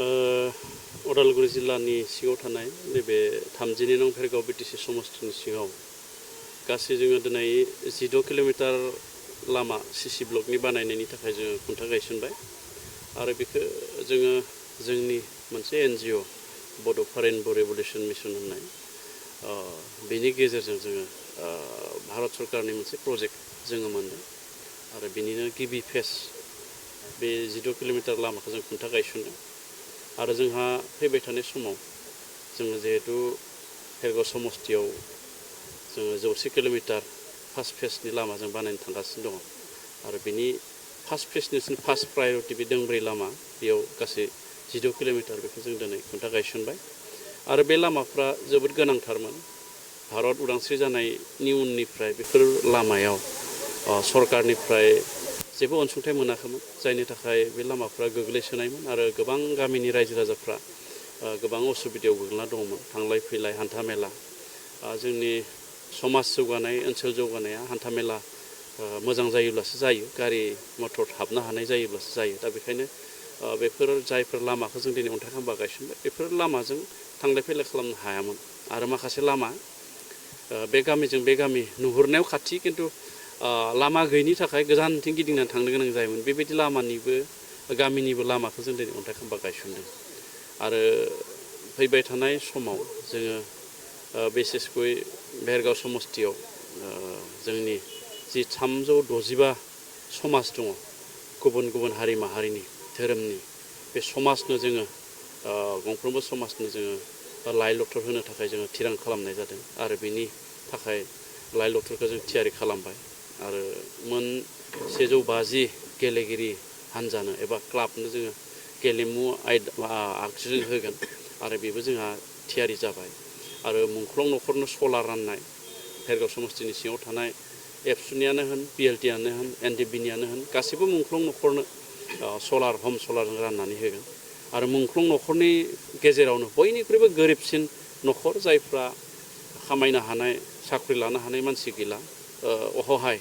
उदालगुरि जिल्लानि सिङाव थानाय नैबे 32 नं भेरगाव बिटिसि समस्थिनि सिङाव गासै जोङो दिनै 16 किल'मिटार लामा सिसि ब्लकनि बानायनायनि थाखाय जोङो खुन्था गायसनबाय आरो बेखौ जोङो जोंनि मोनसे NGO बड'फा रेइनब' रिभलिउसन मिशन होननाय बेनि गेजेरजों जोङो भारत सरकारनि मोनसे प्रजेक्ट जोङो मोनदों आरो बेनिनो गिबि फेज बे 16 किल'मिटार लामाखौ जों खुन्था गायसनदों आरो जोंहा फैबाय थानाय समाव जोङो जिहेतु भेरगाव समस्थियाव जोङो 100 किल'मिटार फार्स्ट फेजनि लामा जों बानायनो थांगासिनो दङ आरो बेनि फार्स्ट फेजनि फार्स्ट प्रायरिटि बे दोंब्रै लामा बेयाव गासै 16 किल'मिटार बेखौ जों दिनै खुन्था गायसनबाय आरो बे लामाफ्रा जोबोद गोनांथारमोन भारत उदांस्रि जानायनि उननिफ्राय बेफोर लामायाव सरकारनिफ्राय जेबो अनसुंथाइ मोनाखैमोन जायनि थाखाय बे लामाफ्रा गोग्लैसोनायमोन आरो गोबां गामिनि रायजो राजाफ्रा गोबां असुबिदायाव गोग्लैना दङमोन थांलाय फैलाय हान्था मेला जोंनि समाज जौगानाय ओनसोल जौगानाया हान्था मेला मोजां जायोब्लासो जायो गारि मटर हाबनो हानाय जायोब्लासो जायो दा बेखायनो बेफोर जायफोर लामाखौ जों दिनै अन्थाइ खाम्बा गायसनबाय बेफोर लामाजों थांलाय फैलाय खालामनो हायामोन आरो माखासे लामा बे गामिजों बे गामि नुहुरनायाव खाथि खिन्थु लामा गैयिनि थाखाय गोजानथिं गिदिंनानै थांनो गोनां जायोमोन बेबायदि लामानिबो गामिनिबो लामाखौ जों दिनै अन्थाइ खाम्बा गायसनदों आरो फैबाय थानाय समाव जोङो बिसेसकय भेरगाव समस्थियाव जोंनि जि 365 समाज दङ गुबुन गुबुन हारि माहारिनि धोरोमनि बे समाजनो जोङो गंफ्रोमबो समाजनो जोङो लाइ लथर होनो थाखाय जोङो थिरां खालामनाय जादों आरो बेनि थाखाय लाइ लथरखौ जों थियारि खालामबाय आरो मोन 150 गेलेगिरि हान्जानो एबा क्लाबनो जोङो गेलेमु आगजु होगोन आरो बेबो जोंहा थियारि जाबाय आरो मुंख्लं न'खरनो सलार राननाय भेरगाव समस्थिनि सिङाव थानाय एबसुनियानो होन PLTआनो होन NDBनियानो होन गासैबो मुंख्लं न'खरनो सलार हम सलारजों राननानै होगोन आरो मुंख्लं न'खरनि गेजेरावनो बयनिख्रुइबो गोरिबसिन न'खर जायफ्रा खामायनो हानाय साख्रि लानो हानाय मानसि गैला अहहाय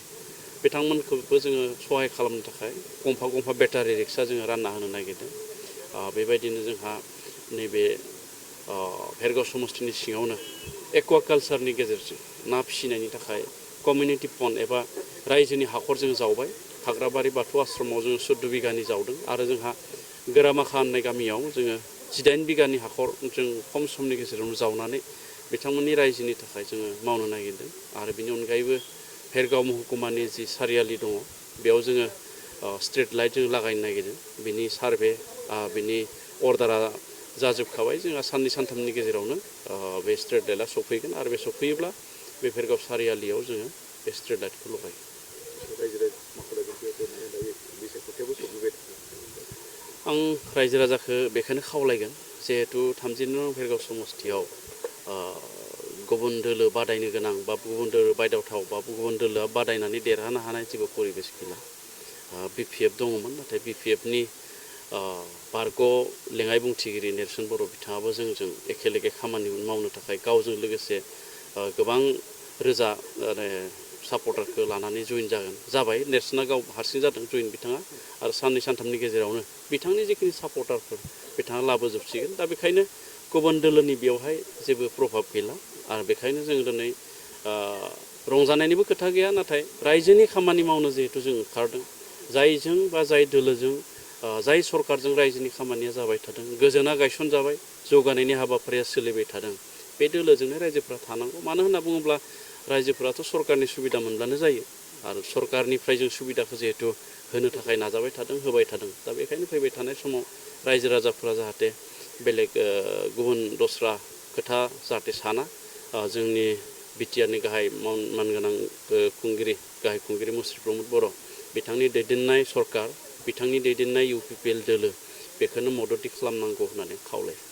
बिथांमोनखौबो जोङो सहाय खालामनो थाखाय गंफा गंफा बेटारि रिक्सा जोङो रानना होनो नागिरदों बेबायदिनो जोंहा नैबे भेरगाव समस्थिनि सिङावनो एक्वाकालचारनि गेजेरजों ना फिसिनायनि थाखाय कमिउनिटि पन्ड एबा रायजोनि हाखर जों जावबाय हाग्राबारि बाथौ आश्रमाव जोङो 14 बिगानि जावदों आरो जोंहा गोरामाखा होननाय गामियाव जोङो 18 बिगानि हाखर जों खम समनि गेजेरावनो जावनानै बिथांमोननि रायजोनि थाखाय जोङो मावनो नागिरदों आरो बेनि अनगायैबो भेरगाव महकुमानि जि सारियालि दङ बेयाव जोङो स्ट्रिट लाइट जों लागायनो नागिरदों बिनि सार्भे बिनि अर्डारा जाजोबखाबाय जोंहा साननै सानथामनि गेजेरावनो बे स्ट्रिट लाइटआ सफैगोन आरो बे सफैयोब्ला बे भेरगाव सारियालियाव जोङो बे स्ट्रिट लाइटखौ लगायो आं रायजो राजाखौ बेखौनो खावलायगोन जिहेतु 32 नं भेरगाव समस्थियाव गुबुन दोलो बादायनो गोनां बा गुबुन दोलो बायदावथाव बा गुबुन दोलोआ बादायनानै देरहानो हानाय जेबो परिबेस गैला BPF दङमोन नाथाय BPFनि बारग' लेङाइ बुंथिगिरि नेर्सोन बर' बिथाङाबो जोंजों एखे लेगे खामानि मावनो थाखाय गावजों लोगोसे गोबां रोजा सापर्टारखौ लानानै जइन जाबाय नेर्सोना गाव हारसिं जादों जइन बिथाङा आरो साननै सानथामनि गेजेरावनो बिथांनि जिखिनि सापर्टारफोर बिथाङा लाबोजोबसिगोन दा बेखायनो गुबुन दोलोनि बेवहाय जेबो प्रभाब गैला आरो बेखायनो जों दिनै रंजानायनिबो खोथा गैया नाथाय रायजोनि खामानि मावनो जिहेतु जों ओंखारदों जायजों बा जाय दोलोजों जाय सरकारजों रायजोनि खामानिया जाबाय थादों गोजोना गायसनजाबाय जौगानायनि हाबाफारिया सोलिबाय थादों बे दोलोजोंनो रायजोफ्रा थानांगौ मानो होनना बुङोब्ला रायजोफोराथ' सरकारनि सुबिदा मोनब्लानो जायो आरो सरकारनिफ्राय जों सुबिदाखौ जिहेतु होनो थाखाय नाजाबाय थादों होबाय थादों दा बेखायनो फैबाय थानाय समाव रायजो राजाफ्रा जाहाथे बेलेग गुबुन दस्रा खोथा जाहाथे साना जोंनि बिटिआरनि गाहाय मानगोनां गाहाय खुंगिरि मुस्रि प्रमद बर' बिथांनि दैदेननाय सरकार बिथांनि दैदेननाय UPPL दोलो बेखौनो मददि खालामनांगौ होननानै खावलायो